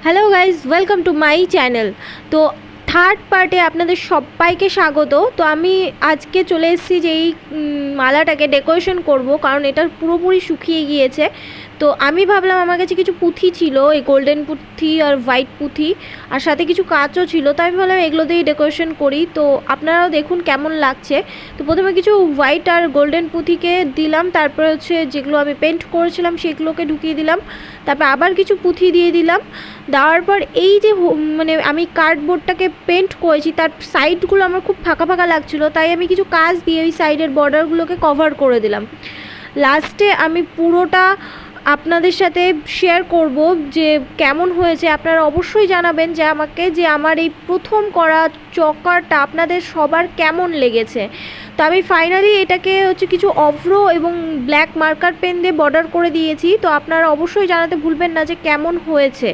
Hello guys, welcome to my channel. তো third পার্টে আপনাদের সবাইকে স্বাগত। তো আমি আজকে চলে এসেছি যে এই মালাটাকে ডেকোরেশন করব, কারণ এটা পুরোপুরি শুকিয়ে গিয়েছে। তো আমি ভাবলাম আমার কাছে কিছু পুঁথি ছিল, এই গোল্ডেন পুঁথি আর হোয়াইট পুঁথি, আর সাথে কিছু কাঁচও ছিল। তো আমি ভাবলাম এগুলো দিয়েই ডেকোরেশন করি। তো আপনারাও দেখুন কেমন লাগছে। তো প্রথমে কিছু হোয়াইট আর গোল্ডেন পুঁথিকে দিলাম, তারপরে হচ্ছে যেগুলো আমি পেন্ট করেছিলাম সেগুলোকে ঢুকিয়ে দিলাম, তারপর আবার কিছু পুঁথি দিয়ে দিলাম। দেওয়ার পর এই যে মানে আমি কার্ডবোর্ডটাকে পেন্ট করেছি তার সাইডগুলো আমার খুব ফাঁকা ফাঁকা লাগছিলো, তাই আমি কিছু কাজ দিয়ে ওই সাইডের বর্ডারগুলোকে কভার করে দিলাম। লাস্টে আমি পুরোটা আপনাদের সাথে শেয়ার করব যে কেমন হয়েছে। আপনারা অবশ্যই জানাবেন যে আমাকে যে আমার এই প্রথম করা চকারটা আপনাদের সবার কেমন লেগেছে। তো আমি ফাইনালি এটাকে হচ্ছে কিছু অভ্র এবং ব্ল্যাক মার্কার পেন দিয়ে বর্ডার করে দিয়েছি। তো আপনারা অবশ্যই জানাতে ভুলবেন না যে কেমন হয়েছে।